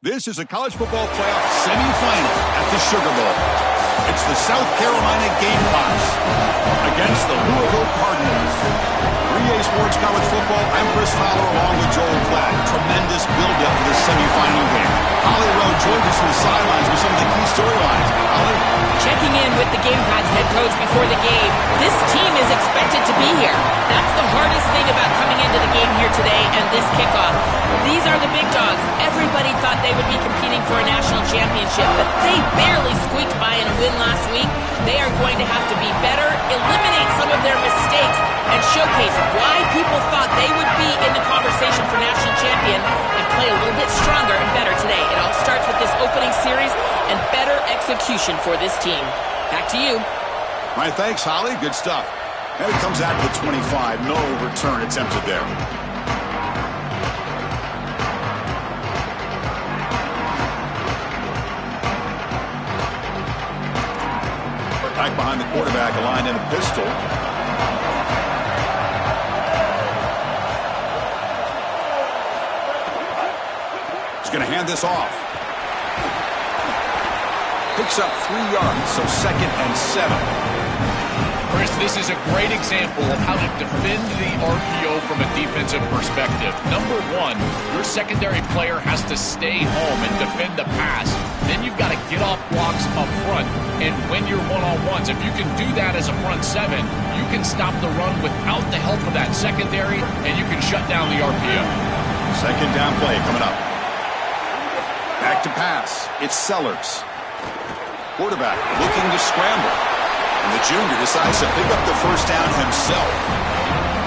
This is a college football playoff semifinal at the Sugar Bowl. It's the South Carolina Gamecocks against the Louisville Cardinals. 3A Sports College Football, I'm Chris Fowler along with Joel Klatt. Tremendous build-up for this semifinal game. Holly Rowe joins us from the sidelines with some of the key storylines. Holly? Checking in with the Gamecocks head coach before the game. This team is expected to be here. That's the hardest thing about coming into the game here today and this kickoff. These are the big dogs. Everybody thought they would be competing for a national championship, but they barely squeaked by in a win last week. They are going to have to be better, eliminate some of their mistakes, and showcase why people thought they would be in the conversation for national champion and play a little bit stronger and better today. It all starts with this opening series and better execution for this team. Back to you. All right, thanks, Holly. Good stuff. And it comes out to the 25. No return attempted there. Back behind the quarterback, aligned in a pistol. He's going to hand this off. Picks up 3 yards, so 2nd and 7. Chris, this is a great example of how to defend the RPO from a defensive perspective. Number one, your secondary player has to stay home and defend the pass. Then you've got to get off blocks up front and win your one-on-ones. If you can do that as a front seven, you can stop the run without the help of that secondary, and you can shut down the RPO. Second down play coming up. Back to pass. It's Sellers. Quarterback looking to scramble. And the junior decides to pick up the first down himself.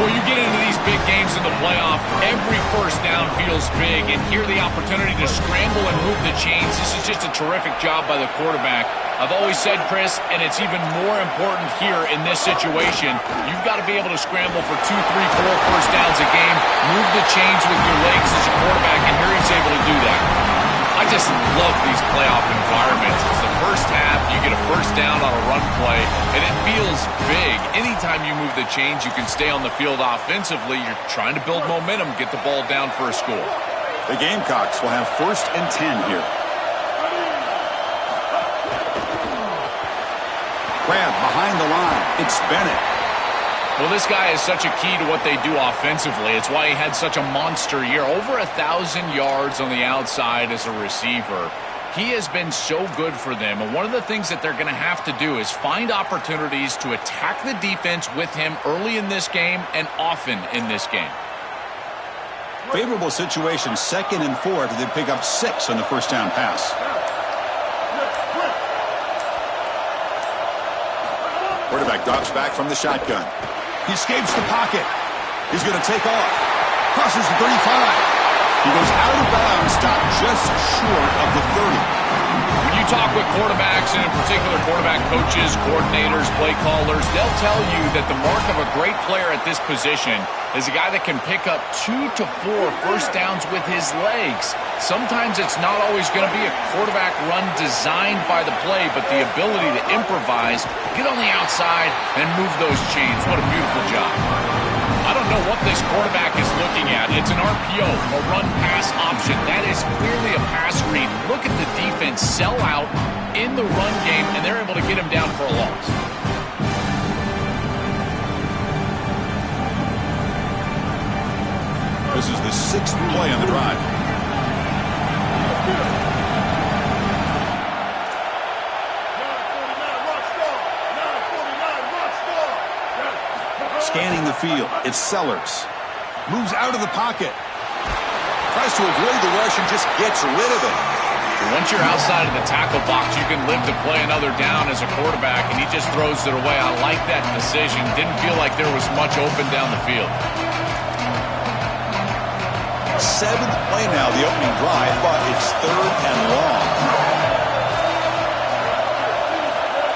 Well, you get into these big games in the playoff, every first down feels big, and here the opportunity to scramble and move the chains. This is just a terrific job by the quarterback. I've always said, Chris, and it's even more important here in this situation, you've got to be able to scramble for 2, 3, 4 first downs a game, move the chains with your legs as a quarterback, and here he's able to do that. I just love these playoff environments. It's the first half, you get a first down on a run play, and it feels big. Anytime you move the chains, you can stay on the field offensively. You're trying to build momentum, get the ball down for a score. The Gamecocks will have 1st and 10 here. Grab behind the line. It's Bennett. Well, this guy is such a key to what they do offensively. It's why he had such a monster year. Over 1,000 yards on the outside as a receiver. He has been so good for them. And one of the things that they're going to have to do is find opportunities to attack the defense with him early in this game and often in this game. Favorable situation, 2nd and 4 after they pick up 6 on the first down pass. Quarterback drops back from the shotgun. He escapes the pocket. He's going to take off. Crosses the 35. He goes out of bounds, stopped just short of the 30. When you talk with quarterbacks, and in particular quarterback coaches, coordinators, play callers, they'll tell you that the mark of a great player at this position is a guy that can pick up 2 to 4 first downs with his legs. Sometimes it's not always going to be a quarterback run designed by the play, but the ability to improvise, get on the outside, and move those chains. What a beautiful job. I don't know what this quarterback is looking at. It's an RPO, a run-pass option. That is clearly a pass read. Look at the defense sell out in the run game, and they're able to get him down for a loss. This is the 6th play on the drive. Scanning the field, it's Sellers. Moves out of the pocket. Tries to avoid the rush and just gets rid of it. Once you're outside of the tackle box, you can live to play another down as a quarterback, and he just throws it away. I like that decision. Didn't feel like there was much open down the field. 7th play now, the opening drive, but it's 3rd and long.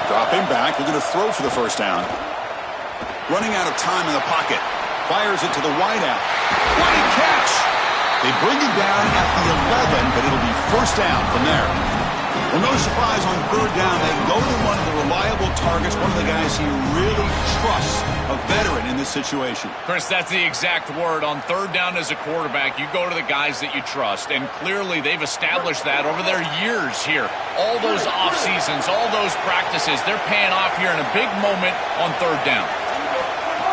Dropping back, looking to throw for the first down. Running out of time in the pocket. Fires it to the wideout. What a catch! They bring it down at the 11, but it'll be first down from there. Well, no surprise on third down. They go to one of the reliable targets, one of the guys he really trusts, a veteran in this situation. Chris, that's the exact word. On third down as a quarterback, you go to the guys that you trust, and clearly they've established that over their years here. All those off seasons, all those practices, they're paying off here in a big moment on third down.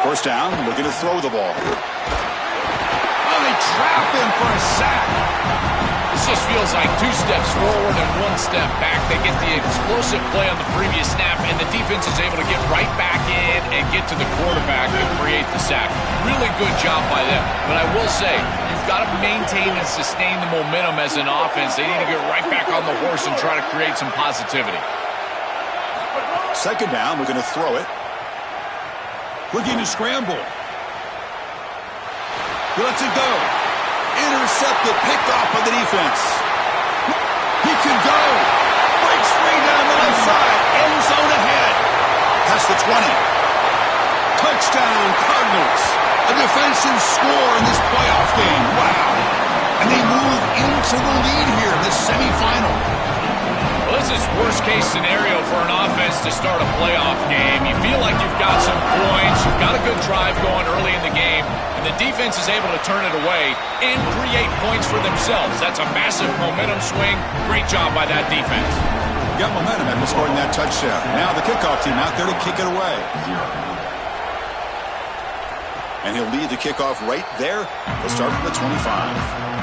First down, looking to throw the ball. Oh, they trap him for a sack. This just feels like 2 steps forward and 1 step back. They get the explosive play on the previous snap, and the defense is able to get right back in and get to the quarterback and create the sack. Really good job by them. But I will say, you've got to maintain and sustain the momentum as an offense. They need to get right back on the horse and try to create some positivity. Second down, we're going to throw it. Looking to scramble. He lets it go. Intercepted, picked off by the defense. He can go. Breaks free down the left side. End zone ahead. Past the 20. Touchdown, Cardinals. A defensive score in this playoff game. Wow. And they move into the lead here in this semifinal. Well, this is worst-case scenario for an offense to start a playoff game. You feel like you've got some points, you've got a good drive going early in the game, and the defense is able to turn it away and create points for themselves. That's a massive momentum swing. Great job by that defense. Got momentum after scoring that touchdown. Now the kickoff team out there to kick it away. And he'll lead the kickoff right there. They'll start from the 25.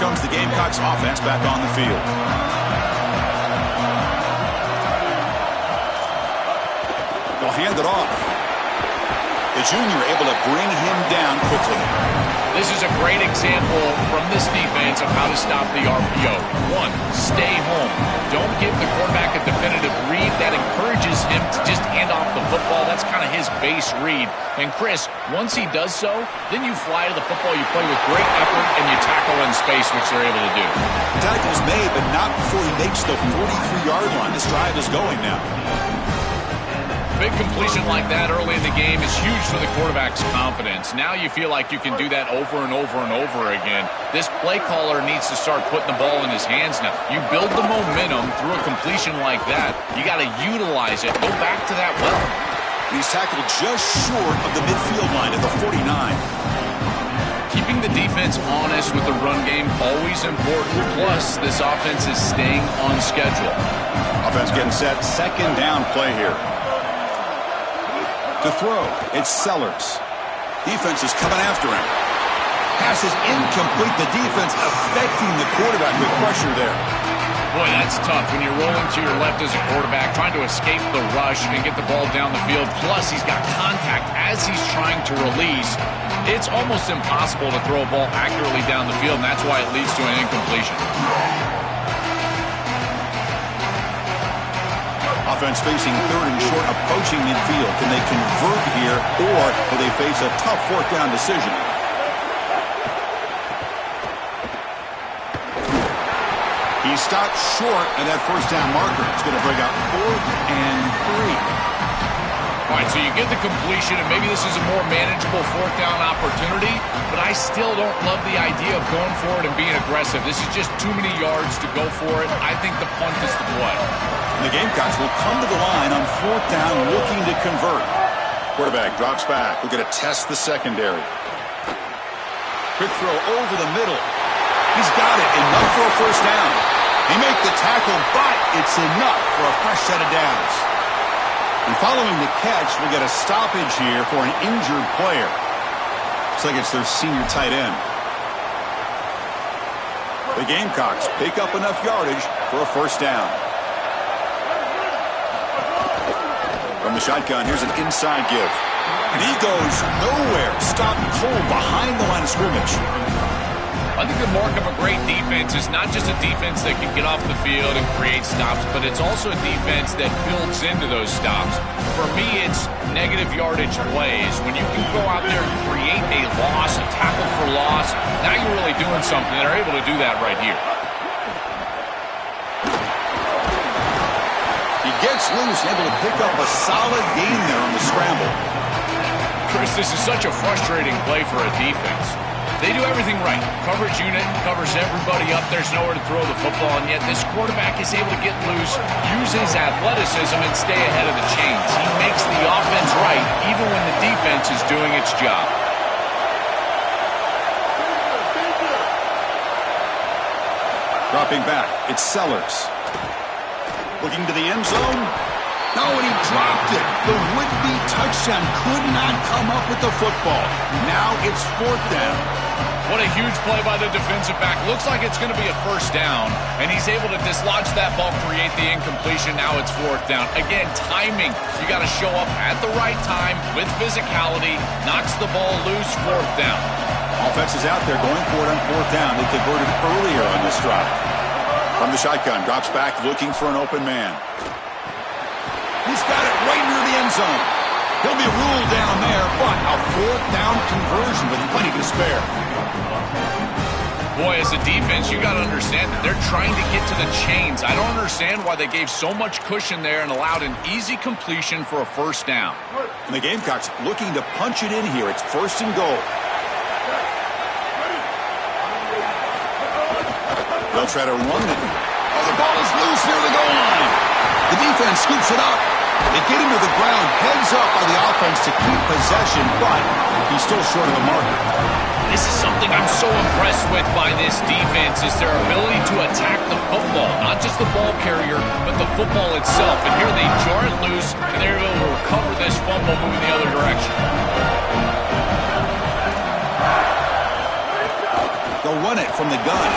Comes the Gamecocks offense back on the field. They'll hand it off. The junior able to bring him down quickly. This is a great example from this defense of how to stop the RPO. 1, stay home. Don't give the quarterback a definitive read. That encourages him to just hand off the football. That's kind of his base read. And Chris, once he does so, then you fly to the football, you play with great effort, and you tackle in space, which they're able to do. Tackle's made, but not before he makes the 43-yard line. This drive is going now. Big completion like that early in the game is huge for the quarterback's confidence. Now you feel like you can do that over and over and over again. This play caller needs to start putting the ball in his hands now. You build the momentum through a completion like that. You got to utilize it. Go back to that well. He's tackled just short of the midfield line at the 49. Keeping the defense honest with the run game, always important. Plus, this offense is staying on schedule. Offense getting set. Second down play here. To throw, it's Sellers. Defense is coming after him. Pass is incomplete. The defense affecting the quarterback with pressure there. Boy, that's tough when you're rolling to your left as a quarterback, trying to escape the rush and get the ball down the field. Plus, he's got contact as he's trying to release. It's almost impossible to throw a ball accurately down the field, and that's why it leads to an incompletion. Offense facing third and short, approaching midfield. Can they convert here, or will they face a tough fourth down decision? He stopped short of that first down marker. It's going to bring up 4th and 3. All right, so you get the completion, and maybe this is a more manageable fourth down opportunity, but I still don't love the idea of going for it and being aggressive. This is just too many yards to go for it. I think the punt is the play. And the Gamecocks will come to the line on 4th down looking to convert. Quarterback drops back. We're going to test the secondary. Quick throw over the middle. He's got it. Enough for a first down. He made the tackle, but it's enough for a fresh set of downs. And following the catch, we get a stoppage here for an injured player. Looks like it's their senior tight end. The Gamecocks pick up enough yardage for a first down. From the shotgun, here's an inside give. And he goes nowhere. Stopped cold behind the line of scrimmage. I think the mark of a great defense is not just a defense that can get off the field and create stops, but it's also a defense that builds into those stops. For me, it's negative yardage plays. When you can go out there and create a loss, a tackle for loss, now you're really doing something. They're able to do that right here. He gets loose and able to pick up a solid gain there on the scramble. Chris, this is such a frustrating play for a defense. They do everything right. Coverage unit covers everybody up. There's nowhere to throw the football, and yet this quarterback is able to get loose, use his athleticism, and stay ahead of the chains. He makes the offense right, even when the defense is doing its job. Dropping back, it's Sellers. Looking to the end zone. No, and he dropped it. The would-be touchdown could not come up with the football. Now it's 4th down. What a huge play by the defensive back. Looks like it's going to be a 1st down, and he's able to dislodge that ball, create the incompletion. Now it's 4th down. Again, timing. You got to show up at the right time with physicality. Knocks the ball loose, 4th down. Offense is out there going for it on 4th down. They converted earlier on this drive. From the shotgun, drops back looking for an open man. He's got it right near the end zone. He'll be ruled down there, but a 4th down conversion with plenty to spare. Boy, as a defense, you got to understand that they're trying to get to the chains. I don't understand why they gave so much cushion there and allowed an easy completion for a 1st down. And the Gamecocks looking to punch it in here. It's 1st and goal. They'll try to run it. Oh, the ball is loose near the goal line. The defense scoops it up. They get him to the ground, heads up by the offense to keep possession, but he's still short of the mark. This is something I'm so impressed with by this defense is their ability to attack the football, not just the ball carrier, but the football itself. And here they jar it loose, and they're able to recover this fumble moving the other direction. They'll run it from the gun,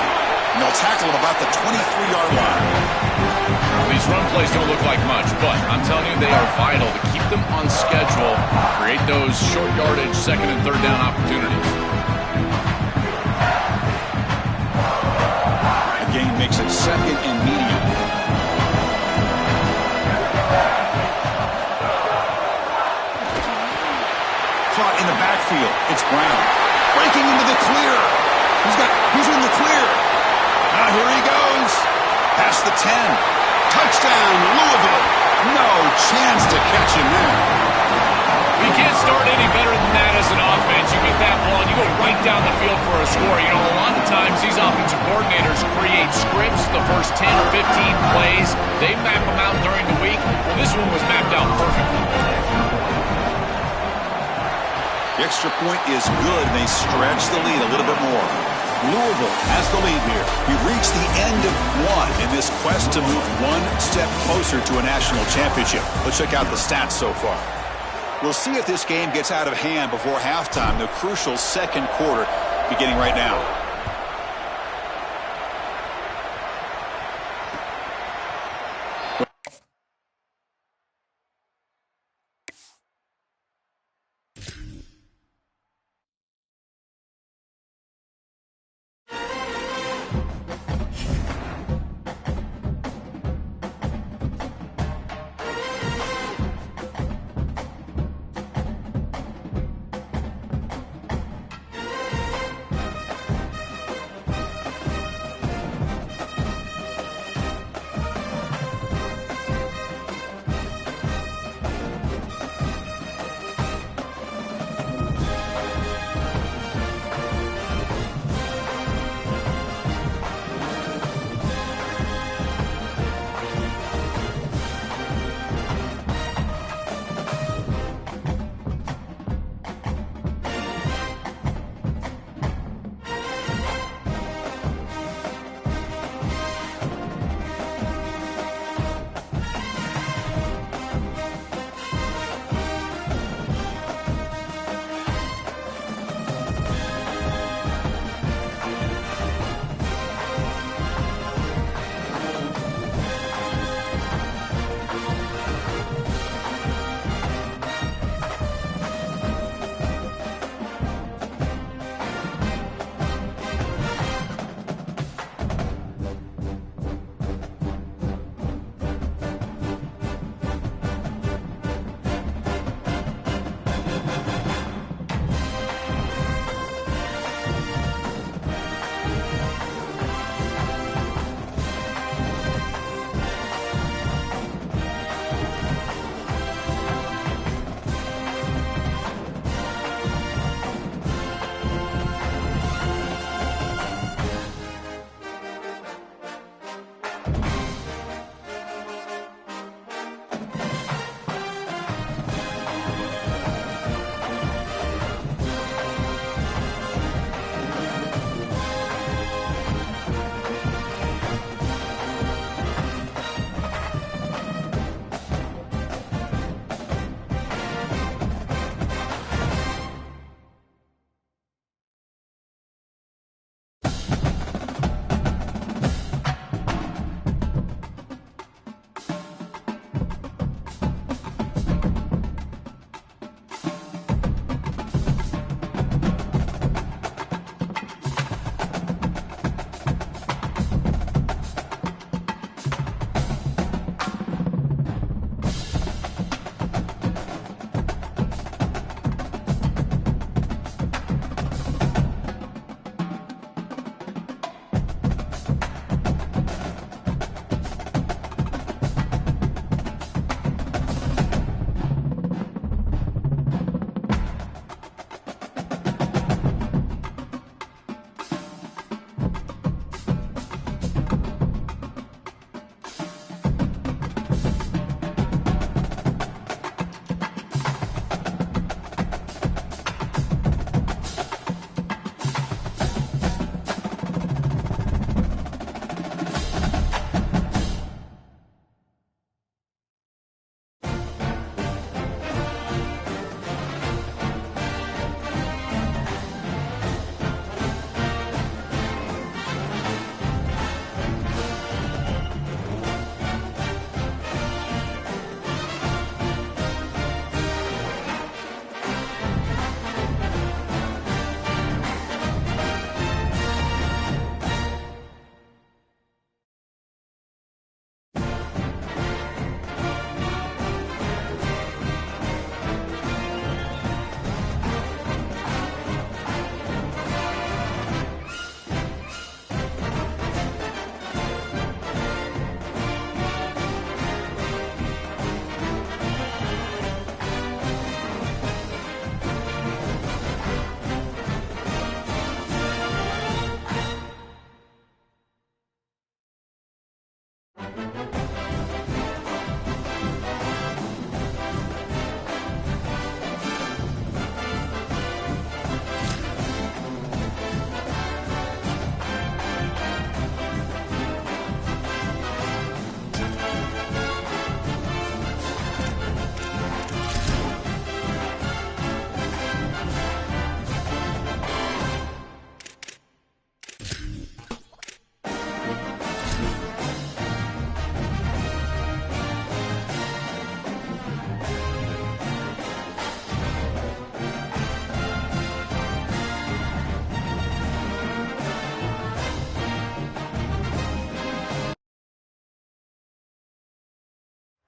and they'll tackle it about the 23-yard line. These run plays don't look like much, but I'm telling you they are vital to keep them on schedule, create those short yardage 2nd and 3rd down opportunities. The gain makes it 2nd and medium. Caught in the backfield. It's Brown. Breaking into the clear. Who's in the clear? Now here he goes. Past the 10. Touchdown, Louisville. No chance to catch him there. You can't start any better than that as an offense. You get that ball and you go right down the field for a score. You know, a lot of times these offensive coordinators create scripts the first 10 or 15 plays. They map them out during the week. Well, this one was mapped out perfectly. The extra point is good, and they stretch the lead a little bit more. Louisville has the lead here. We've reached the end of one in this quest to move one step closer to a national championship. Let's check out the stats so far. We'll see if this game gets out of hand before halftime, the crucial 2nd quarter beginning right now.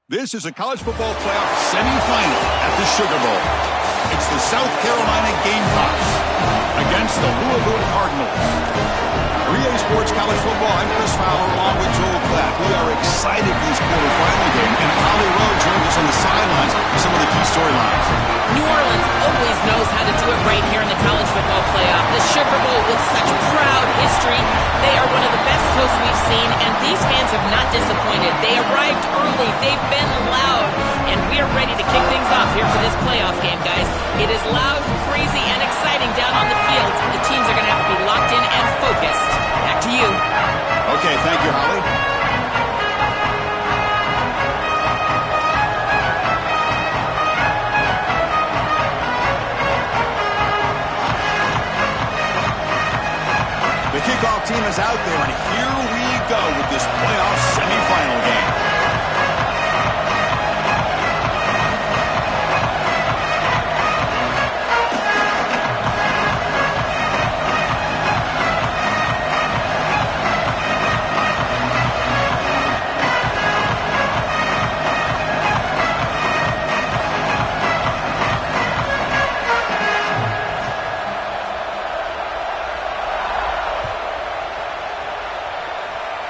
This is a college football playoff semifinal at the Sugar Bowl. It's the South Carolina Gamecocks against the Louisville Cardinals. 3A Sports College Football, I'm Chris Fowler along with Joel Klatt. We are excited for this quarterfinal game, and Holly Rowe joins us on the sidelines for some of the key storylines. New Orleans always knows how to do it right here in the college football playoff. The Sugar Bowl with such proud history. They are one of the best hosts we've seen, and these fans have not disappointed. They arrived early. They've been loud, and we are ready to kick things off here for this playoff game, guys. It is loud, crazy, and exciting down on the field. The teams are going to have to be locked in and focused. Back to you. Okay, thank you, Holly. The kickoff team is out there, and here we go with this playoff semifinal game.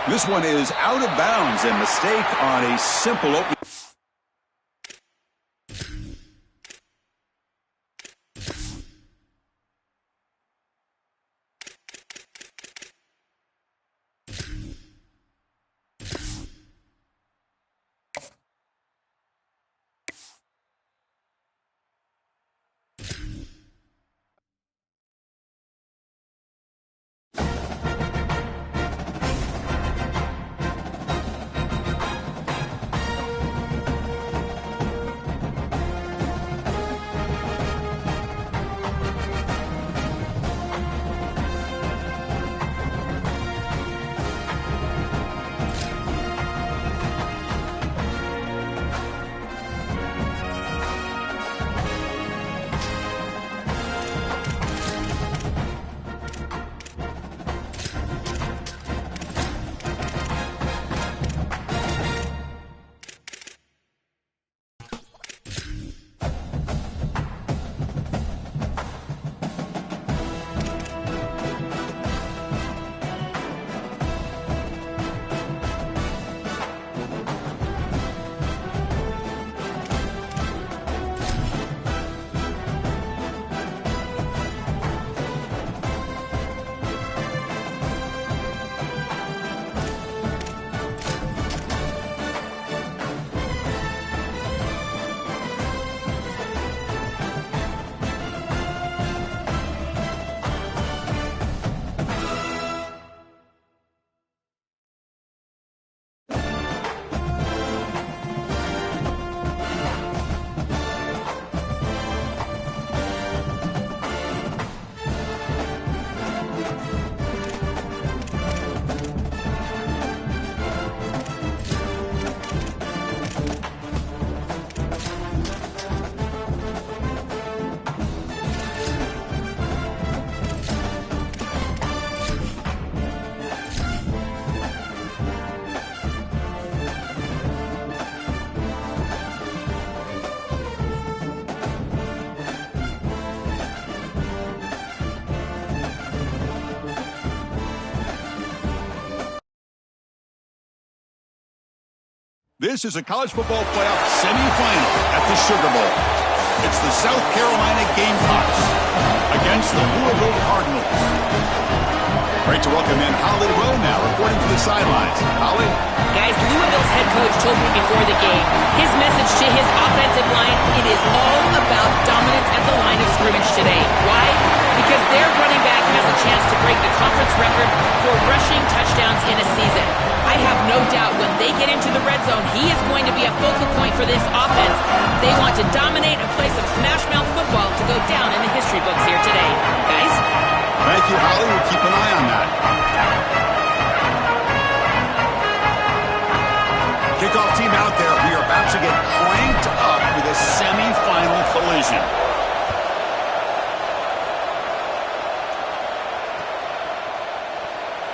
This one is out of bounds, and mistake on a simple opening. This is a college football playoff semifinal at the Sugar Bowl. It's the South Carolina Gamecocks against the Louisville Cardinals. Great to welcome in Holly Rowe now, reporting from the sidelines. Holly? Guys, Louisville's head coach told me before the game, his message to his offensive line, it is all about dominance at the line of scrimmage today. Why? Because their running back has a chance to break the conference record for rushing touchdowns in a season. I have no doubt when they get into the red zone, he is going to be a focal point for this offense. They want to dominate and play some smash-mouth football to go down in the history books here today. Guys? Thank you, Holly. We'll keep an eye on that. Kickoff team out there. We are about to get cranked up with a semifinal collision.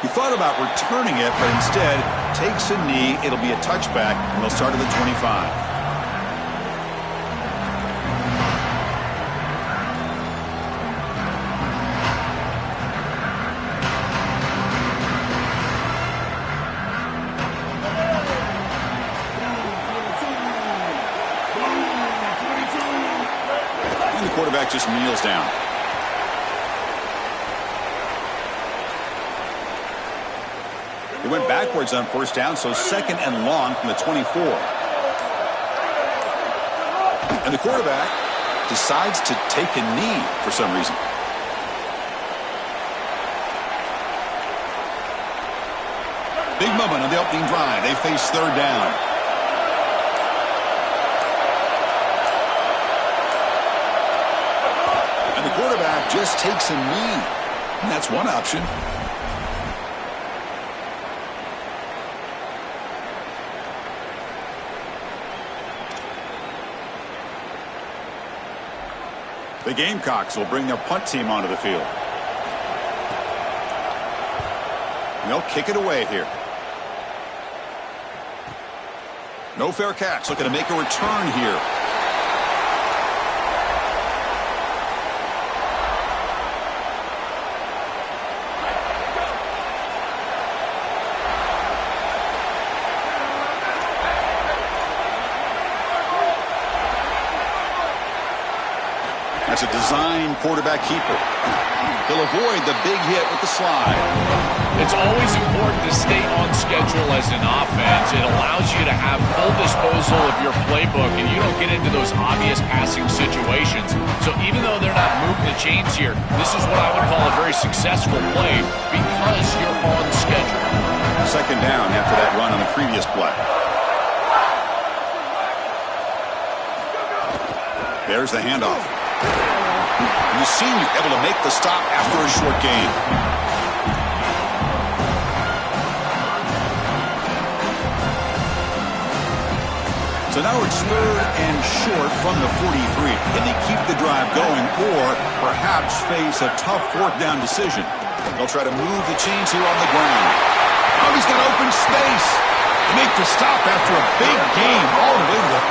You thought about returning it, but instead takes a knee. It'll be a touchback, and they'll start at the 25. And the quarterback just kneels down. They went backwards on first down, so second and long from the 24. And the quarterback decides to take a knee for some reason. Big moment on the opening drive. They face third down. And the quarterback just takes a knee. And that's one option. The Gamecocks will bring their punt team onto the field. And they'll kick it away here. No fair catch. Looking to make a return here. That's a design quarterback keeper. He'll avoid the big hit with the slide. It's always important to stay on schedule as an offense. It allows you to have full disposal of your playbook, and you don't get into those obvious passing situations. So even though they're not moving the chains here, this is what I would call a very successful play because you're on schedule. Second down after that run on the previous play. There's the handoff. The senior able to make the stop after a short gain. So now it's third and short from the 43. Can they keep the drive going or perhaps face a tough fourth down decision? They'll try to move the chains here on the ground. Oh, he's got open space. They make the stop after a big gain all the way to the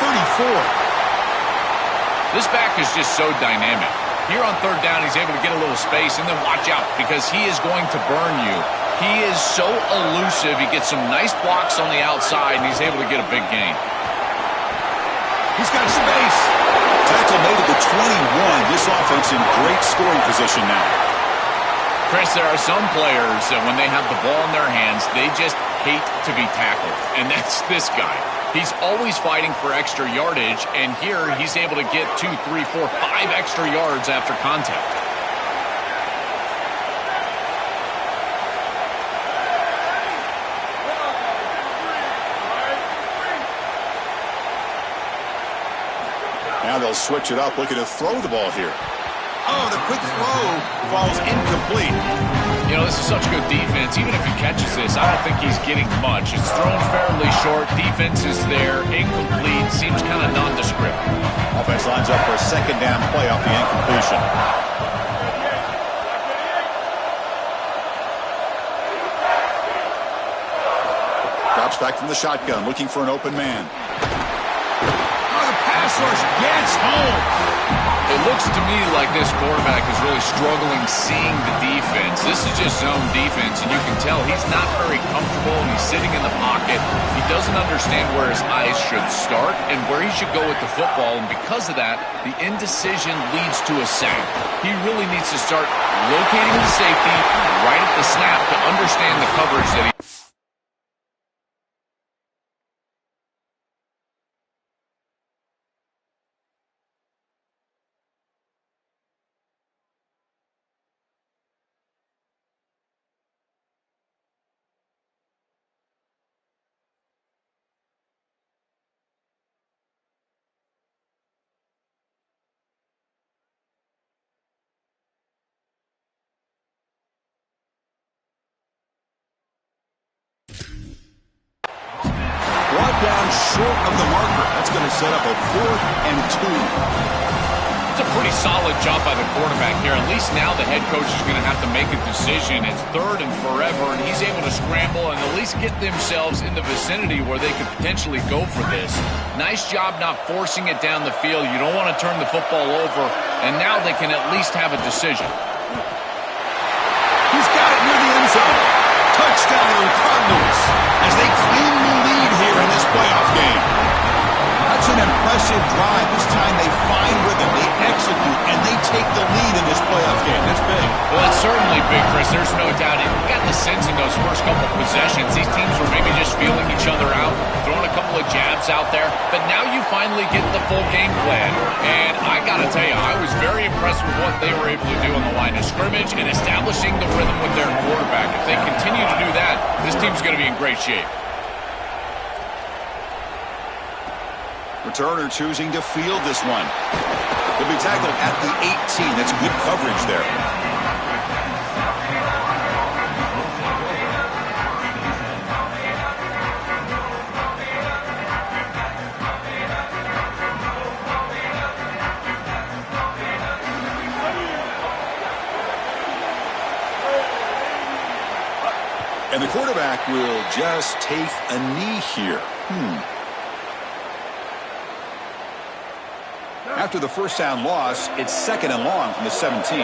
34. This back is just so dynamic. Here on third down, he's able to get a little space, and then watch out because he is going to burn you. He is so elusive. He gets some nice blocks on the outside, and he's able to get a big gain. He's got space. Tackle made at the 21. This offense in great scoring position now. Chris, there are some players that when they have the ball in their hands, they just hate to be tackled, and that's this guy. He's always fighting for extra yardage, and here he's able to get 2, 3, 4, 5 extra yards after contact. Now they'll switch it up, looking to throw the ball here. Oh, the quick throw falls incomplete. You know, this is such good defense. Even if he catches this, I don't think he's getting much. It's thrown fairly short. Defense is there. Incomplete. Seems kind of nondescript. Offense lines up for a second down play off the incompletion. Drops back from the shotgun, looking for an open man. Oh, the pass rush gets home. It looks to me like this quarterback is really struggling seeing the defense. This is just zone defense, and you can tell he's not very comfortable, and he's sitting in the pocket. He doesn't understand where his eyes should start and where he should go with the football, and because of that, the indecision leads to a sack. He really needs to start locating the safety right at the snap to understand the coverage that he... Brought down short of the marker. That's going to set up a 4th and 2. It's a pretty solid job by the quarterback here. At least now the head coach is going to have to make a decision. It's third and forever, and he's able to scramble and at least get themselves in the vicinity where they could potentially go for this. Nice job not forcing it down the field. You don't want to turn the football over, and now they can at least have a decision. He's got it near the end zone. Touchdown, Cardinals, as they claim the lead here in this playoff game. That's an impressive drive. This time they find rhythm, they execute, and they take the lead in this playoff game. That's big. Well, it's certainly big, Chris. There's no doubt. You got the sense in those first couple of possessions, these teams were maybe just feeling each other out, throwing a couple of jabs out there. But now you finally get the full game plan. And I got to tell you, I was very impressed with what they were able to do on the line of scrimmage and establishing the rhythm with their quarterback. If they continue to do that, this team's going to be in great shape. Returner choosing to field this one. He'll be tackled at the 18. That's good coverage there. And the quarterback will just take a knee here. After the first down loss, it's 2nd and long from the 17.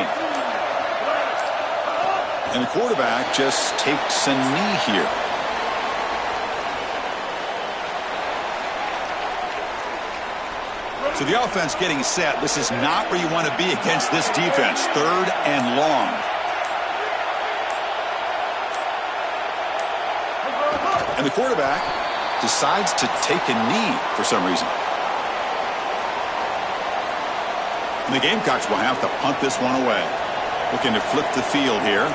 And the quarterback just takes a knee here. So the offense getting set. This is not where you want to be against this defense. 3rd and long. And the quarterback decides to take a knee for some reason. And the Gamecocks will have to punt this one away. Looking to flip the field here.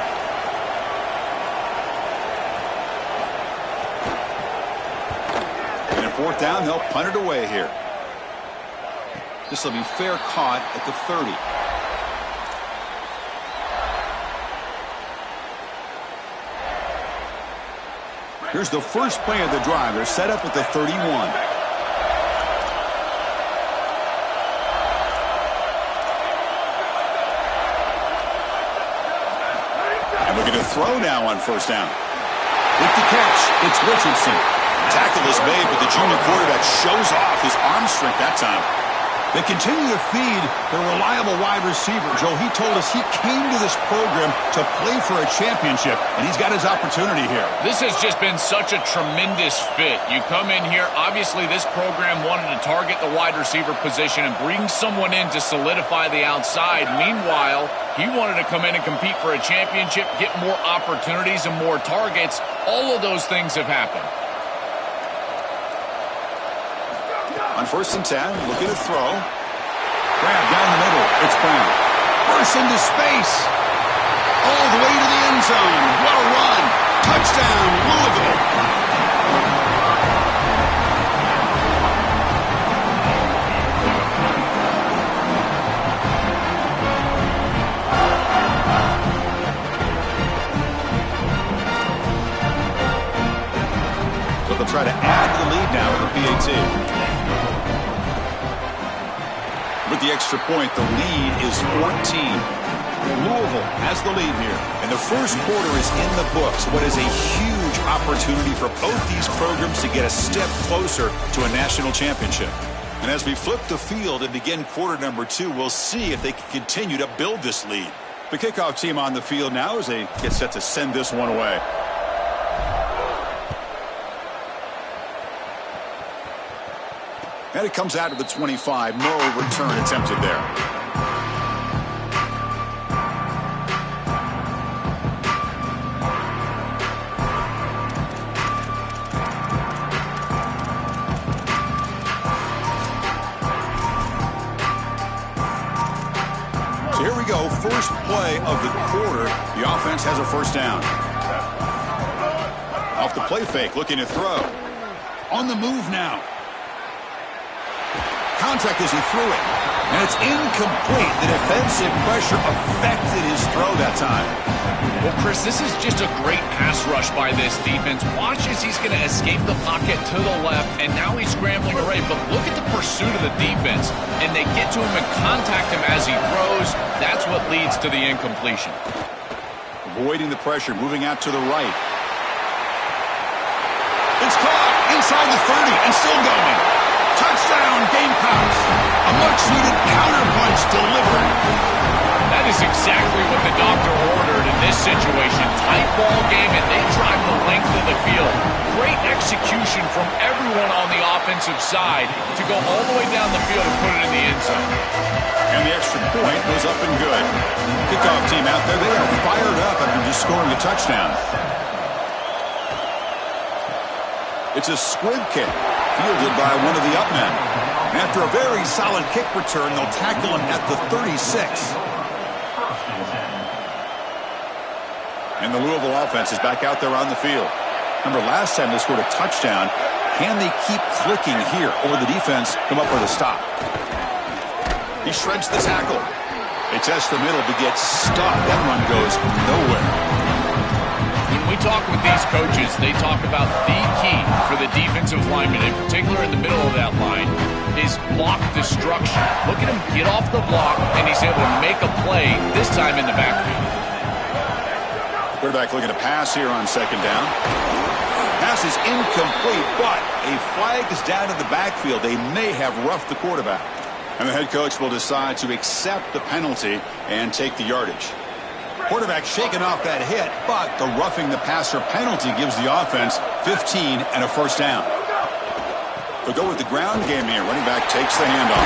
And at 4th down, they'll punt it away here. This will be fair caught at the 30. Here's the first play of the drive. They're set up at the 31. Looking to throw now on 1st down. With the catch, it's Richardson. Tackle is made, but the junior quarterback shows off his arm strength that time. They continue to feed their reliable wide receiver. Joe, he told us he came to this program to play for a championship, and he's got his opportunity here. This has just been such a tremendous fit. You come in here, obviously this program wanted to target the wide receiver position and bring someone in to solidify the outside. Meanwhile, he wanted to come in and compete for a championship, get more opportunities and more targets. All of those things have happened. On 1st and 10, looking to throw. Grab down the middle. It's Brown. Bursts into space. All the way to the end zone. What a run. Touchdown, Louisville. So they'll try to add to the lead now with the PAT. With the extra point, the lead is 14. Louisville has the lead here. And the first quarter is in the books. What is a huge opportunity for both these programs to get a step closer to a national championship. And as we flip the field and begin quarter number 2, we'll see if they can continue to build this lead. The kickoff team on the field now as they get set to send this one away. And it comes out to the 25. No return attempted there. So here we go. First play of the quarter. The offense has a 1st down. Off the play fake, looking to throw. On the move now. Contact as he threw it. And it's incomplete. The defensive pressure affected his throw that time. Well, Chris, this is just a great pass rush by this defense. Watch as he's going to escape the pocket to the left, and now he's scrambling away. But look at the pursuit of the defense, and they get to him and contact him as he throws. That's what leads to the incompletion. Avoiding the pressure, moving out to the right. It's caught inside the 30 and still going. Touchdown, Gamecocks. A much-needed counterpunch delivered. That is exactly what the doctor ordered in this situation. Tight ball game, and they drive the length of the field. Great execution from everyone on the offensive side to go all the way down the field and put it in the end zone. And the extra point goes up and good. Kickoff team out there, they are fired up after just scoring a touchdown. It's a squib kick, fielded by one of the up men. And after a very solid kick return, they'll tackle him at the 36. And the Louisville offense is back out there on the field. Remember, last time they scored a touchdown. Can they keep clicking here, or the defense come up with a stop? He shreds the tackle. They test the middle to get stuck. That run goes nowhere. When we talk with these coaches, they talk about the key for the defensive lineman, in particular in the middle of that line, is block destruction. Look at him get off the block, and he's able to make a play, this time in the backfield. Quarterback looking to pass here on second down. Pass is incomplete, but a flag is down in the backfield. They may have roughed the quarterback. And the head coach will decide to accept the penalty and take the yardage. Quarterback shaking off that hit, but the roughing the passer penalty gives the offense 15 and a first down. They'll go with the ground game here. Running back takes the handoff.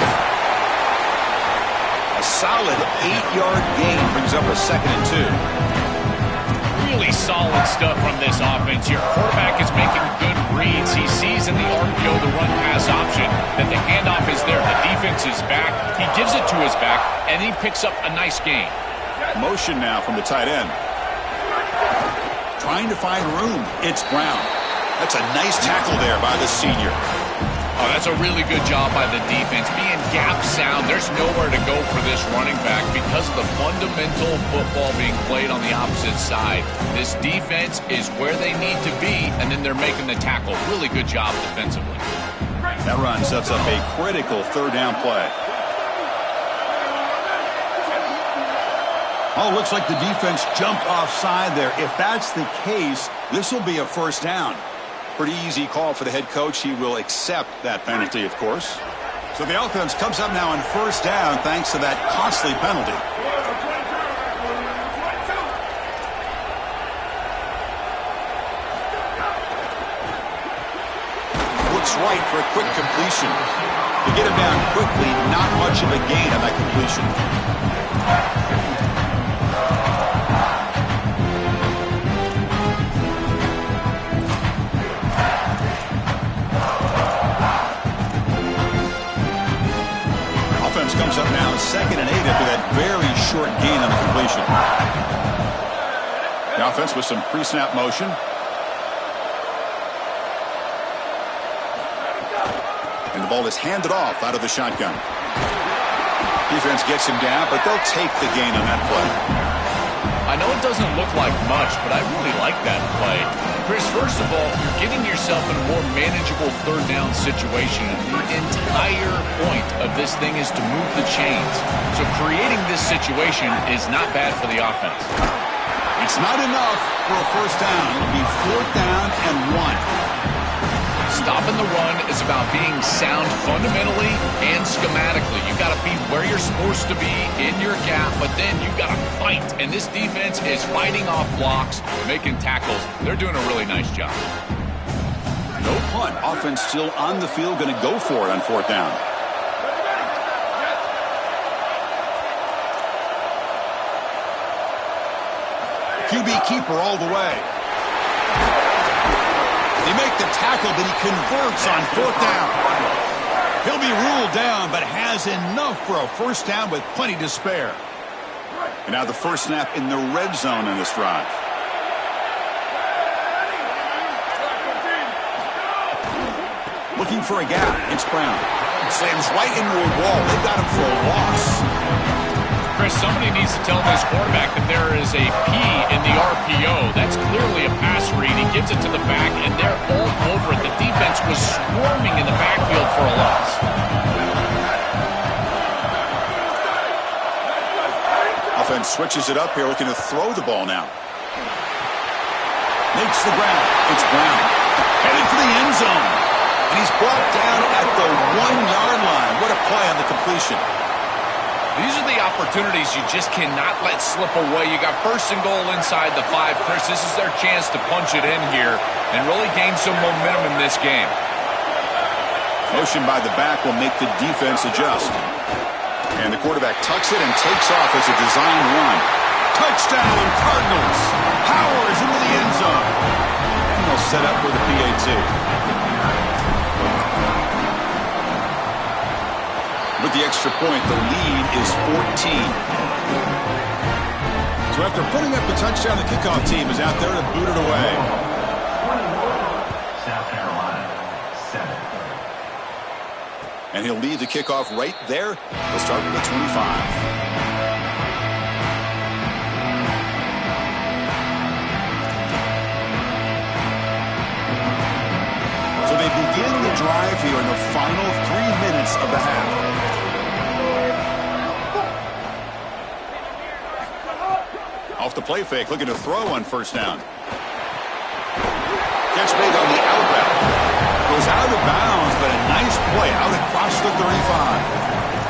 A solid 8-yard gain brings up a 2nd and 2. Really solid stuff from this offense. Your quarterback is making good reads. He sees in the RPO the run-pass option that the handoff is there. The defense is back. He gives it to his back, and he picks up a nice gain. Motion now from the tight end. Trying to find room. It's Brown. That's a nice tackle there by the senior. Oh, that's a really good job by the defense. Being gap sound, there's nowhere to go for this running back because of the fundamental football being played on the opposite side. This defense is where they need to be, and then they're making the tackle. Really good job defensively. That run sets up a critical 3rd down play. Oh, looks like the defense jumped offside there. If that's the case, this will be a first down. Pretty easy call for the head coach. He will accept that penalty, of course. So the offense comes up now on first down thanks to that costly penalty. Looks right for a quick completion. To get him down quickly, not much of a gain on that completion. Comes up now 2nd and 8 after that very short gain on the completion. The offense with some pre-snap motion. And the ball is handed off out of the shotgun. Defense gets him down, but they'll take the gain on that play. I know it doesn't look like much, but I really like that play. Chris, first of all, you're getting yourself in a more manageable 3rd down situation. The entire point of this thing is to move the chains. So creating this situation is not bad for the offense. It's not enough for a first down. It'll be 4th down and 1. Stopping the run is about being sound fundamentally and schematically. You got to be where you're supposed to be in your gap, but then you got to fight. And this defense is fighting off blocks, making tackles. They're doing a really nice job. No punt. Offense still on the field, going to go for it on 4th down. QB keeper all the way. They make the tackle, but he converts on 4th down. He'll be ruled down, but has enough for a first down with plenty to spare. And now the first snap in the red zone in this drive. Looking for a gap. It's Brown. Slams right into a wall. They got him for a loss. Chris, somebody needs to tell this quarterback that there is a P in the RPO. That's clearly a pass read. He gives it to the back, and they're all over it. The defense was swarming in the backfield for a loss. Offense switches it up here, looking to throw the ball now. Makes the ground. It's Brown. Headed for the end zone. And he's brought down at the 1-yard line. What a play on the completion. These are the opportunities you just cannot let slip away. You got 1st and goal inside the 5. Chris, this is their chance to punch it in here and really gain some momentum in this game. Motion by the back will make the defense adjust. And the quarterback tucks it and takes off as a design run. Touchdown, Cardinals. Powers into the end zone. And they'll set up for the PAT. With the extra point, the lead is 14. So after putting up the touchdown, the kickoff team is out there to boot it away. South Carolina, 7. And he'll lead the kickoff right there. He'll start with the 25. So they begin the drive here in the final 3 minutes of the half. Off the play fake, looking to throw on 1st down. Catch made on the outback. Goes out of bounds, but a nice play out across the 35.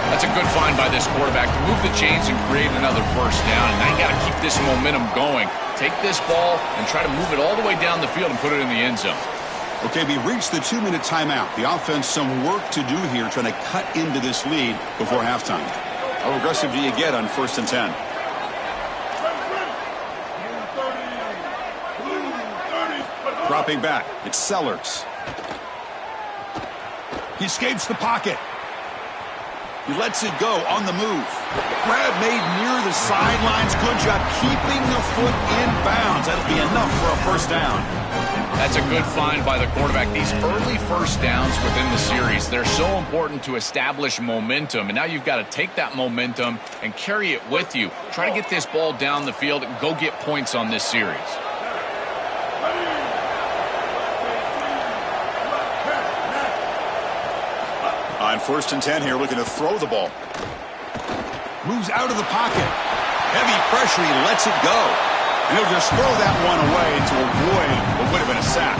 That's a good find by this quarterback to move the chains and create another 1st down. And now you got to keep this momentum going. Take this ball and try to move it all the way down the field and put it in the end zone. Okay, we reached the 2-minute timeout. The offense some work to do here, trying to cut into this lead before halftime. How aggressive do you get on 1st and 10? Dropping back, it's Sellers. He escapes the pocket. He lets it go on the move. Grab made near the sidelines. Good job keeping the foot in bounds. That'll be enough for a 1st down. That's a good find by the quarterback. These early 1st downs within the series, they're so important to establish momentum. And now you've got to take that momentum and carry it with you. Try to get this ball down the field and go get points on this series. On 1st and 10 here, looking to throw the ball. Moves out of the pocket. Heavy pressure, he lets it go. And he'll just throw that one away to avoid what would have been a sack.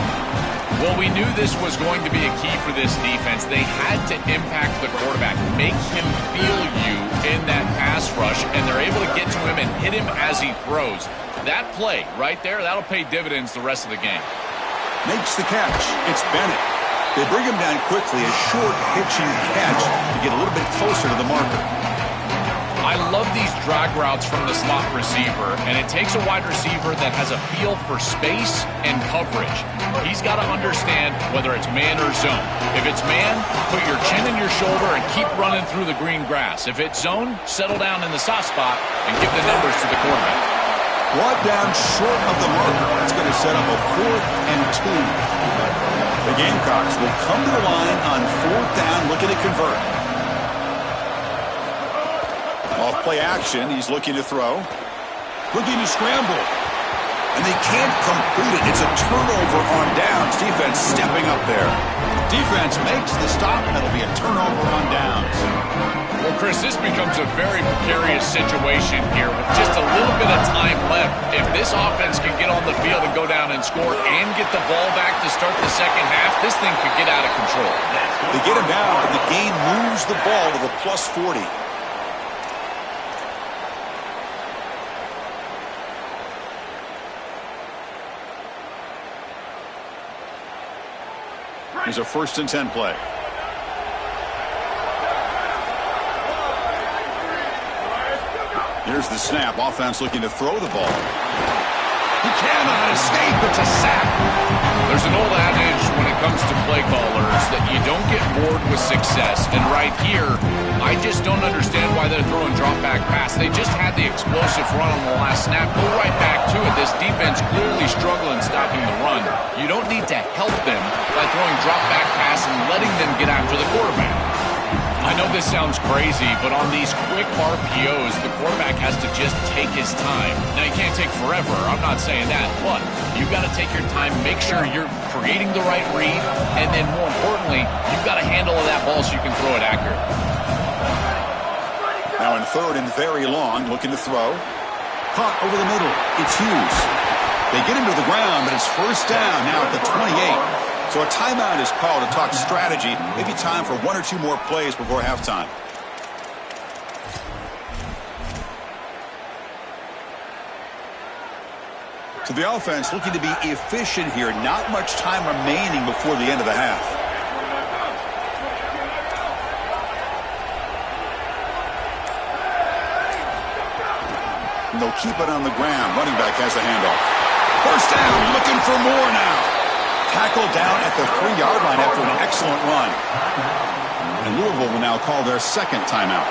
Well, we knew this was going to be a key for this defense. They had to impact the quarterback, make him feel you in that pass rush, and they're able to get to him and hit him as he throws. That play right there, that'll pay dividends the rest of the game. Makes the catch. It's Bennett. They bring him down quickly, a short hitching catch to get a little bit closer to the marker. I love these drag routes from the slot receiver, and it takes a wide receiver that has a feel for space and coverage. He's got to understand whether it's man or zone. If it's man, put your chin in your shoulder and keep running through the green grass. If it's zone, settle down in the soft spot and give the numbers to the quarterback. Brought down short of the marker. That's going to set up a 4th and 2. The Gamecocks will come to the line on 4th down, looking to convert. Off play action, he's looking to throw. Looking to scramble. And they can't complete it. It's a turnover on downs. Defense stepping up there. Defense makes the stop. That'll be a turnover on downs. Well, Chris, this becomes a very precarious situation here with just a little bit of time left. If this offense can get on the field and go down and score and get the ball back to start the second half, this thing could get out of control. They get him down, and the game moves the ball to the plus 40. Here's a 1st and 10 play. Here's the snap. Offense looking to throw the ball. He cannot escape. It's a sack. There's an old adage when it comes to play callers that you don't get bored with success. And right here, I just don't understand why they're throwing drop-back pass. They just had the explosive run on the last snap. Go right back to it. This defense clearly struggling stopping the run. You don't need to help them by throwing drop-back pass and letting them get after the quarterback. know this sounds crazy, but on these quick RPOs, the quarterback has to just take his time. Now, you can't take forever. I'm not saying that, but you've got to take your time, make sure you're creating the right read, and then more importantly, you've got a handle of that ball so you can throw it accurate. Now in third and very long, looking to throw. Caught over the middle. It's Hughes. They get him to the ground, but it's first down now at the 28. So a timeout is called to talk strategy. Maybe time for one or two more plays before halftime. So the offense looking to be efficient here. Not much time remaining before the end of the half. And they'll keep it on the ground. Running back has the handoff. First down, looking for more now. Tackled down at the 3-yard line after an excellent run. And Louisville will now call their second timeout.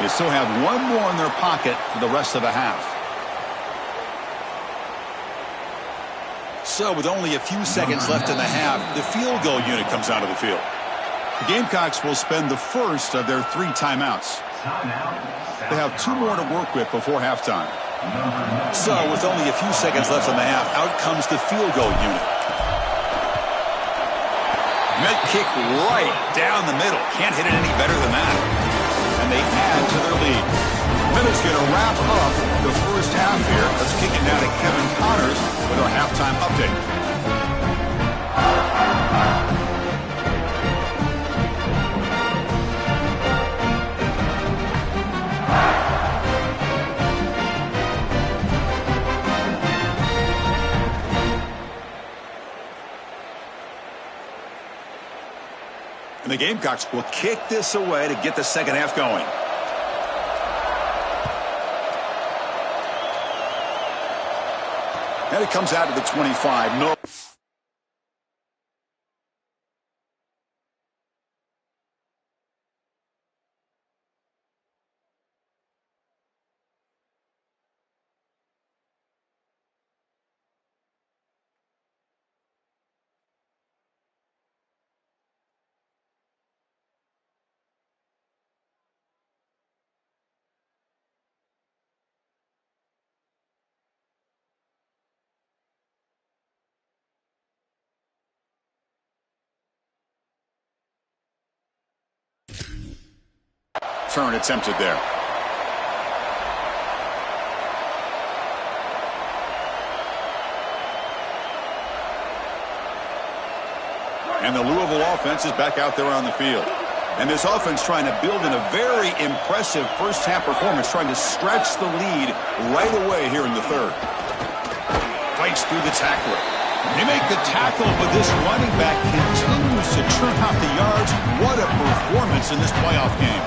They still have one more in their pocket for the rest of the half. So with only a few seconds left in the half, the field goal unit comes out of the field. The Gamecocks will spend the first of their 3 timeouts. They have 2 more to work with before halftime. So with only a few seconds left in the half, out comes the field goal unit. Mid kick right down the middle. Can't hit it any better than that. And they add to their lead. Minut's going to wrap up the first half here. Let's kick it down to Kevin Connors with our halftime update. And the Gamecocks will kick this away to get the second half going. And it comes out to the 25. No. Turn attempted there. And the Louisville offense is back out there on the field. And this offense trying to build in a very impressive first half performance, trying to stretch the lead right away here in the third. Fights through the tackler. They make the tackle, but this running back continues to churn out the yards. What a performance in this playoff game.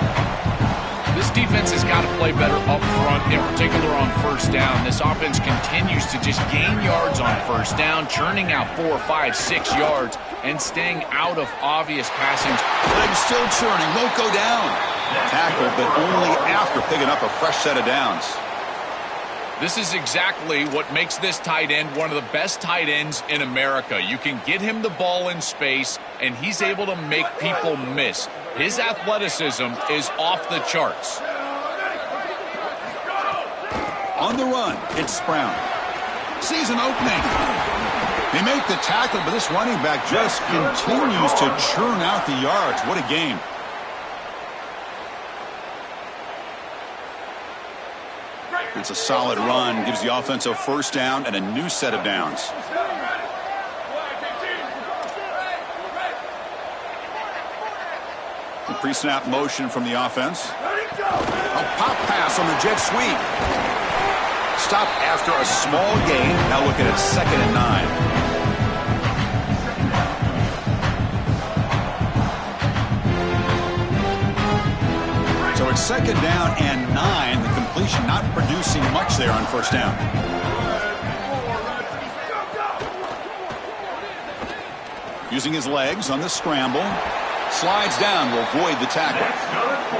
This defense has got to play better up front, in particular on first down. This offense continues to just gain yards on first down, churning out 4, 5, 6 yards, and staying out of obvious passing. Legs still churning, won't go down. Tackled, but only after picking up a fresh set of downs. This is exactly what makes this tight end one of the best tight ends in America. You can get him the ball in space, and he's able to make people miss. His athleticism is off the charts. On the run, it's Brown. Sees an opening. They make the tackle, but this running back just continues to churn out the yards. What a game. It's a solid run, gives the offense a first down and a new set of downs. The pre-snap motion from the offense. A pop pass on the jet sweep. Stop after a small gain. Now looking at 2nd and 9. So it's 2nd down and 9. The completion not producing much there on first down. Using his legs on the scramble. Slides down to avoid the tackle.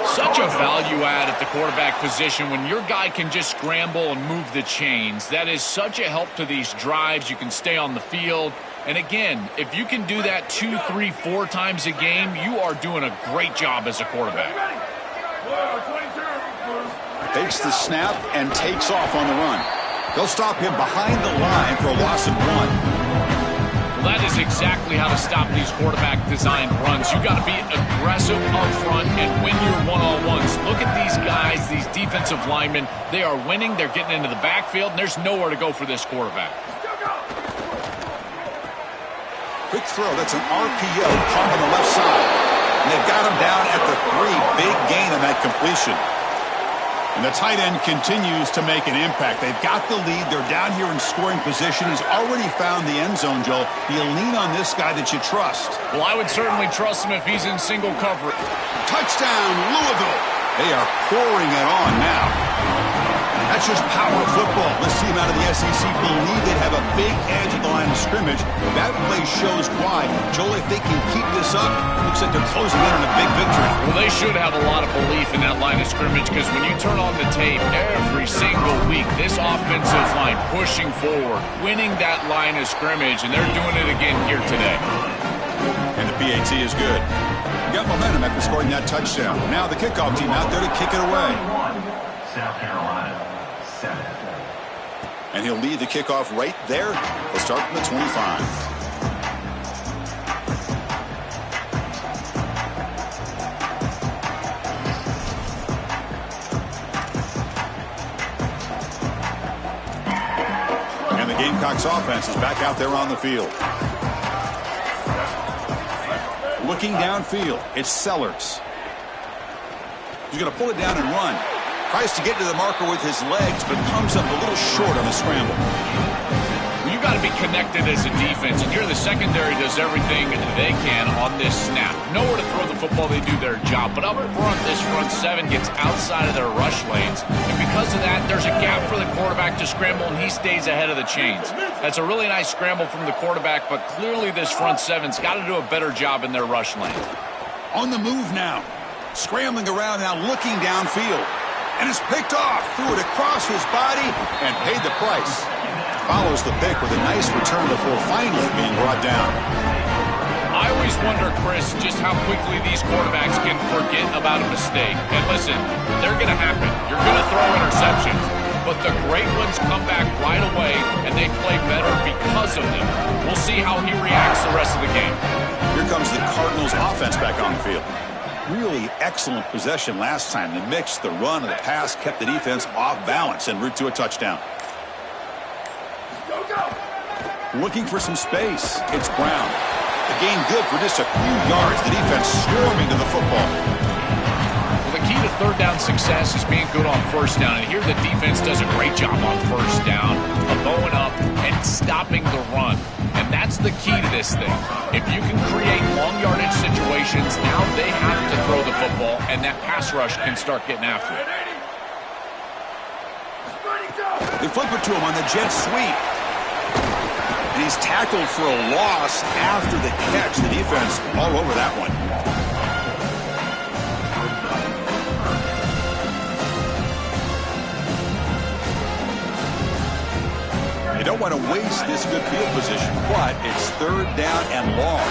Such a value add at the quarterback position when your guy can just scramble and move the chains. That is such a help to these drives. You can stay on the field. And again, if you can do that 2, 3, 4 times a game, you are doing a great job as a quarterback. Takes the snap and takes off on the run. They'll stop him behind the line for a loss of 1. Well, that is exactly how to stop these quarterback-designed runs. You've got to be aggressive up front and win your one-on-ones. Look at these guys, these defensive linemen. They are winning. They're getting into the backfield, and there's nowhere to go for this quarterback. Quick throw. That's an RPO pump on the left side. And they've got him down at the 3. Big gain on that completion. And the tight end continues to make an impact. They've got the lead. They're down here in scoring position. He's already found the end zone, Joe. Do you lean on this guy that you trust? Well, I would certainly trust him if he's in single coverage. Touchdown, Louisville. They are pouring it on now. That's just power of football. Let's see him out of the SEC. Believe they have a big edge at the line of scrimmage. That play shows why. Joel, if they can keep this up, looks like they're closing in on a big victory. Well, they should have a lot of belief in that line of scrimmage because when you turn on the tape every single week, this offensive line pushing forward, winning that line of scrimmage, and they're doing it again here today. And the PAT is good. Got momentum after scoring that touchdown. Now the kickoff team out there to kick it away. South Carolina, 7. And he'll lead the kickoff right there. They'll start from the 25. And the Gamecocks offense is back out there on the field. Looking downfield, it's Sellers. He's going to pull it down and run. Tries to get to the marker with his legs, but comes up a little short on the scramble. Well, you got to be connected as a defense, and here the secondary does everything they can on this snap. Nowhere to throw the football, they do their job. But up front, this front 7 gets outside of their rush lanes, and because of that, there's a gap for the quarterback to scramble, and he stays ahead of the chains. That's a really nice scramble from the quarterback, but clearly this front 7's got to do a better job in their rush lane. On the move now. Scrambling around now, looking downfield. And it's picked off, threw it across his body, and paid the price. Follows the pick with a nice return before finally being brought down. I always wonder, Chris, just how quickly these quarterbacks can forget about a mistake. And listen, they're going to happen. You're going to throw interceptions. But the great ones come back right away, and they play better because of them. We'll see how he reacts the rest of the game. Here comes the Cardinals offense back on the field. Really excellent possession last time. The mix, the run, and the pass kept the defense off balance en route to a touchdown. Looking for some space. It's Brown. The gain good for just a few yards. The defense swarming to the football. Well, the key to third down success is being good on first down. And here the defense does a great job on first down of bowing up and stopping the run. And that's the key to this thing. If you can create long yardage situations, now they have to throw the football, and that pass rush can start getting after it. They flip it to him on the jet sweep. And he's tackled for a loss after the catch. The defense all over that one. You don't want to waste this good field position, but it's third down and long.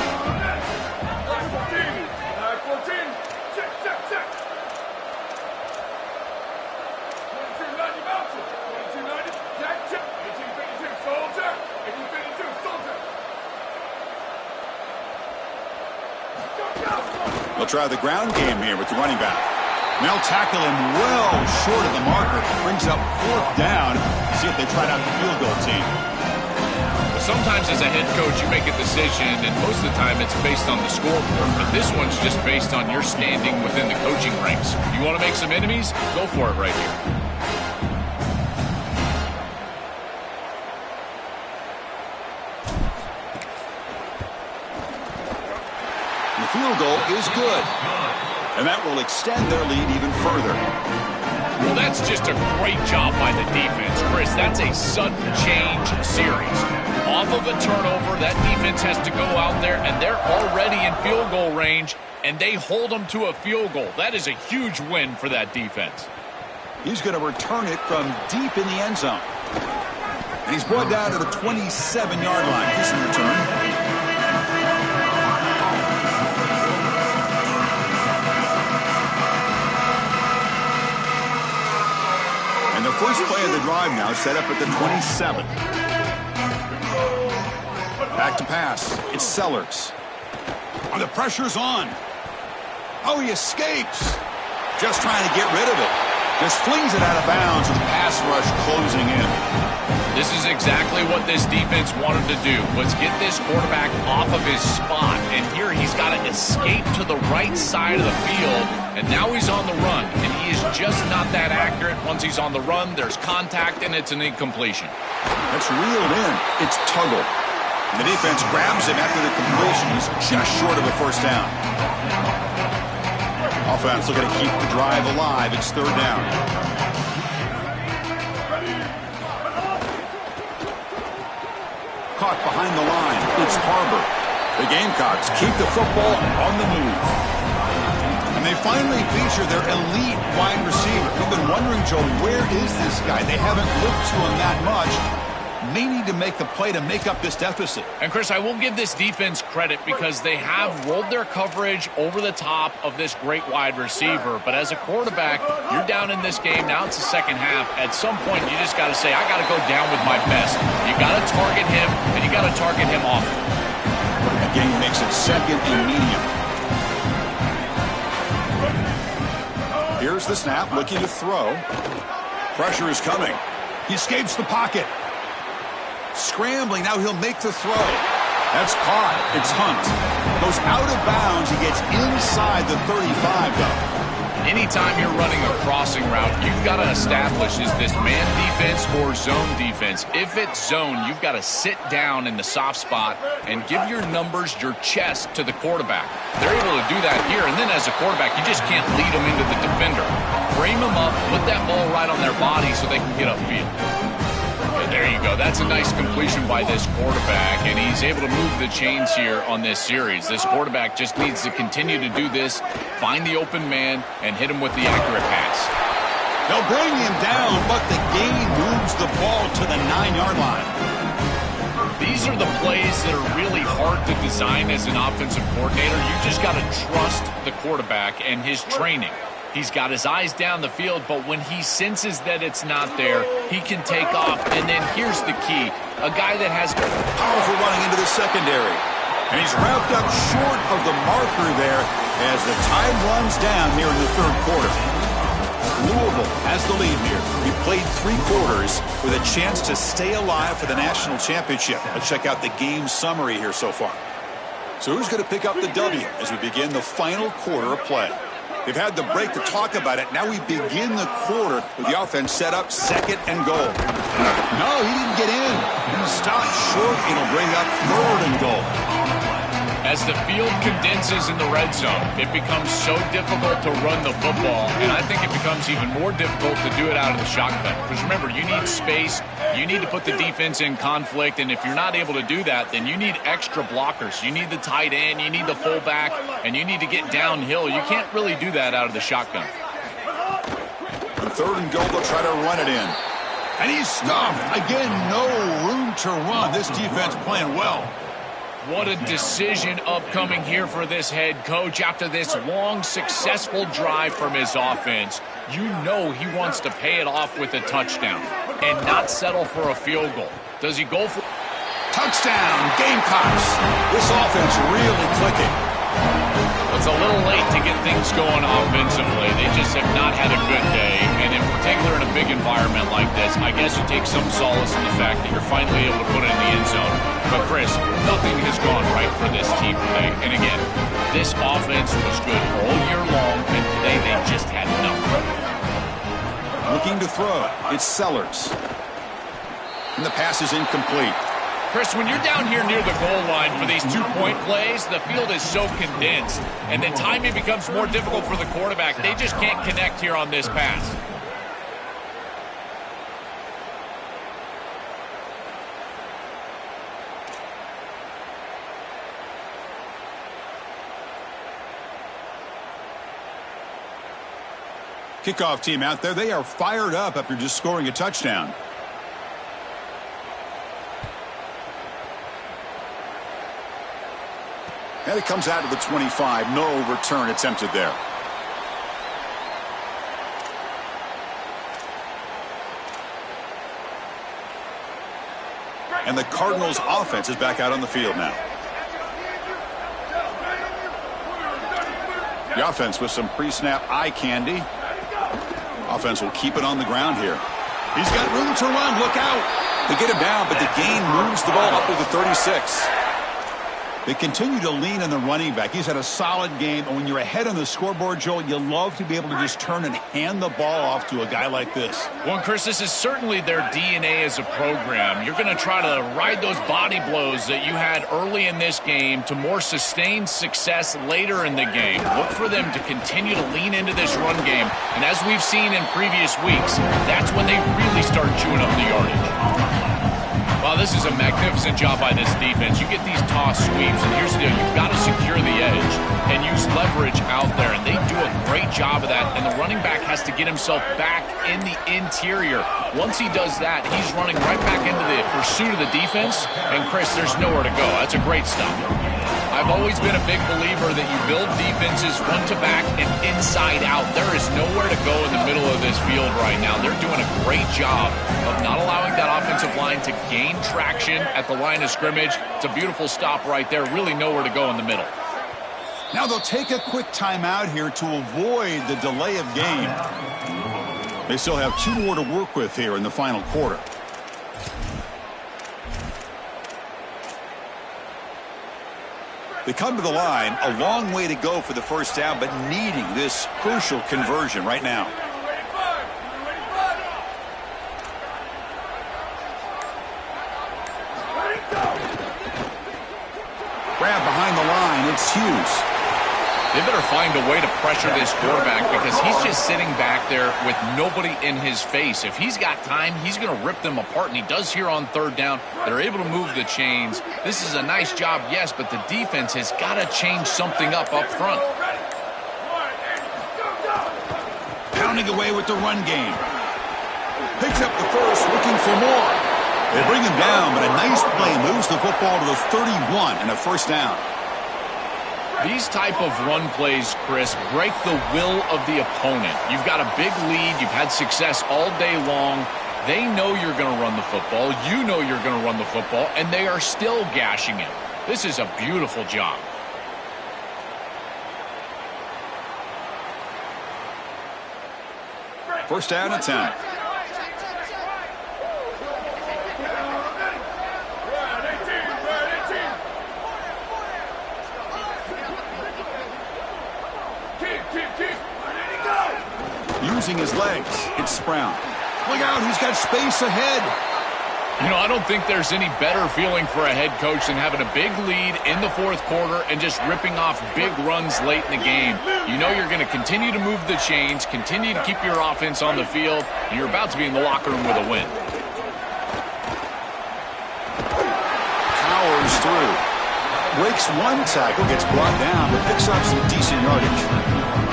They'll try the ground game here with the running back. And they'll tackle him well short of the marker. Brings up 4th down. See if they try out the field goal team. But sometimes as a head coach, you make a decision, and most of the time it's based on the scoreboard. But this one's just based on your standing within the coaching ranks. You want to make some enemies? Go for it right here. The field goal is good. And that will extend their lead even further. Well, that's just a great job by the defense. Chris, that's a sudden change series. Off of a turnover, that defense has to go out there, and they're already in field goal range, and they hold them to a field goal. That is a huge win for that defense. He's going to return it from deep in the end zone. And he's brought down to the 27-yard line. Decent return. And the first play of the drive now set up at the 27. Back to pass. It's Sellers. Oh, the pressure's on. Oh, he escapes. Just trying to get rid of it. Just flings it out of bounds with the pass rush closing in. This is exactly what this defense wanted to do, was get this quarterback off of his spot. And here he's got to escape to the right side of the field. And now he's on the run. And he is just not that accurate. Once he's on the run, there's contact, and it's an incompletion. That's reeled in. It's Tuggle. The defense grabs him after the completion. He's just short of a first down. Offense looking to keep the drive alive. It's third down. Caught behind the line. It's Harbor. The Gamecocks keep the football on the move. And they finally feature their elite wide receiver. We've been wondering, Joe, where is this guy? They haven't looked to him that much. May need to make the play to make up this deficit. And, Chris, I will give this defense credit because they have rolled their coverage over the top of this great wide receiver. But as a quarterback, you're down in this game. Now it's the second half. At some point, you just got to say, I got to go down with my best. You got to target him, and you got to target him often. Again, makes it second and medium. Here's the snap, looking to throw. Pressure is coming. He escapes the pocket. Scrambling, now he'll make the throw. That's caught. It's Hunt. Goes out of bounds. He gets inside the 35, though. Anytime you're running a crossing route, you've got to establish, is this man defense or zone defense? If it's zone, you've got to sit down in the soft spot and give your numbers, your chest to the quarterback. They're able to do that here, and then as a quarterback, you just can't lead them into the defender. Frame them up, put that ball right on their body so they can get upfield. There you go. That's a nice completion by this quarterback, and he's able to move the chains here on this series. This quarterback just needs to continue to do this, find the open man, and hit him with the accurate pass. They'll bring him down, but the gain moves the ball to the 9-yard line. These are the plays that are really hard to design as an offensive coordinator. You just got to trust the quarterback and his training. He's got his eyes down the field, but when he senses that it's not there, he can take off. And then here's the key. A guy that has powerful running into the secondary. And he's wrapped up short of the marker there as the time runs down here in the third quarter. Louisville has the lead here. He played 3 quarters with a chance to stay alive for the national championship. Let's check out the game summary here so far. So who's going to pick up the W as we begin the final quarter of play? They've had the break to talk about it. Now we begin the quarter with the offense set up second and goal. No, he didn't get in. He stopped short. It'll bring up third and goal. As the field condenses in the red zone, it becomes so difficult to run the football, and I think it becomes even more difficult to do it out of the shotgun. Because remember, you need space, you need to put the defense in conflict, and if you're not able to do that, then you need extra blockers. You need the tight end, you need the fullback, and you need to get downhill. You can't really do that out of the shotgun. On third and goal, they'll try to run it in. And he's stuffed. Again, no room to run. This defense playing well. What a decision upcoming here for this head coach after this long, successful drive from his offense. You know he wants to pay it off with a touchdown and not settle for a field goal. Does he go for touchdown? Gamecocks. This offense really clicking. It's a little late to get things going offensively. They just have not had a good day, and in particular in a big environment like this, I guess you take some solace in the fact that you're finally able to put it in the end zone. But, Chris, nothing has gone right for this team today. And, again, this offense was good all year long, and today they just had nothing. Looking to throw. It's Sellers. And the pass is incomplete. Chris, when you're down here near the goal line for these 2-point plays, the field is so condensed, and the timing becomes more difficult for the quarterback. They just can't connect here on this pass. Kickoff team out there, they are fired up after just scoring a touchdown. And it comes out to the 25. No return attempted there. And the Cardinals offense is back out on the field now. The offense with some pre-snap eye candy. Offense will keep it on the ground here. He's got room to run. Look out. They get him down, but the gain moves the ball up to the 36. They continue to lean on the running back. He's had a solid game, and when you're ahead on the scoreboard, Joel, you love to be able to just turn and hand the ball off to a guy like this. Well, Chris, this is certainly their DNA as a program. You're going to try to ride those body blows that you had early in this game to more sustained success later in the game. Look for them to continue to lean into this run game, and as we've seen in previous weeks, that's when they really start chewing up the yardage. Well, this is a magnificent job by this defense. You get these toss sweeps, and here's the deal. You've got to secure the edge and use leverage out there, and they do a great job of that, and the running back has to get himself back in the interior. Once he does that, he's running right back into the pursuit of the defense, and, Chris, there's nowhere to go. That's a great stop. I've always been a big believer that you build defenses front to back and inside out. There is nowhere to go in the middle of this field right now. They're doing a great job of not allowing that offensive line to gain traction at the line of scrimmage. It's a beautiful stop right there. Really nowhere to go in the middle. Now they'll take a quick timeout here to avoid the delay of game. They still have 2 more to work with here in the final quarter. They come to the line, a long way to go for the first down, but needing this crucial conversion right now. Grab behind the line, it's Hughes. They better find a way to pressure this quarterback because he's just sitting back there with nobody in his face. If he's got time, he's going to rip them apart, and he does here on third down. They're able to move the chains. This is a nice job, yes, but the defense has got to change something up front. Pounding away with the run game. Picks up the first, looking for more. They bring him down, but a nice play moves the football to the 31 and a first down. These type of run plays, Chris, break the will of the opponent. You've got a big lead. You've had success all day long. They know you're going to run the football. You know you're going to run the football, and they are still gashing it. This is a beautiful job. First down and 10. Using his legs, it's Brown. Look out, he's got space ahead. You know, I don't think there's any better feeling for a head coach than having a big lead in the fourth quarter and just ripping off big runs late in the game. You know you're going to continue to move the chains, continue to keep your offense on the field, and you're about to be in the locker room with a win. Powers through. Breaks one tackle, gets brought down, but picks up some decent yardage.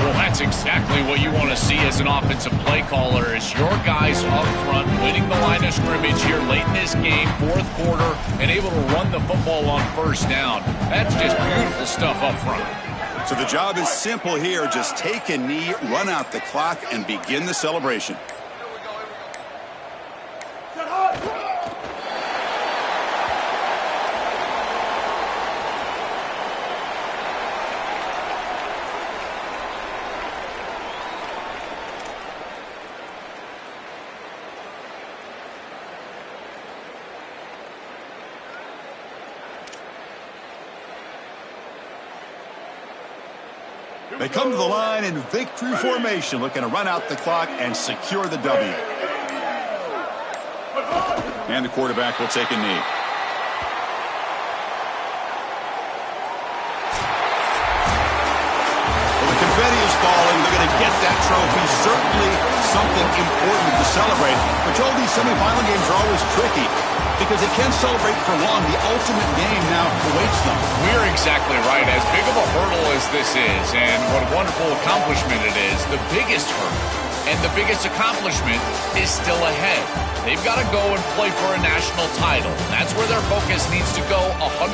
Well, that's exactly what you want to see as an offensive play caller, is your guys up front winning the line of scrimmage here late in this game, fourth quarter, and able to run the football on first down. That's just beautiful stuff up front. So the job is simple here. Just take a knee, run out the clock, and begin the celebration. They come to the line in victory formation, looking to run out the clock and secure the W. And the quarterback will take a knee. Well, the confetti is falling. They're going to get that trophy. Certainly something important to celebrate. But Joel, these semifinal games are always tricky because they can't celebrate for long. The ultimate game now awaits them. We're exactly right. As big of a hurdle as this is, and what a wonderful accomplishment it is, the biggest hurdle and the biggest accomplishment is still ahead. They've got to go and play for a national title. That's where their focus needs to go 100%.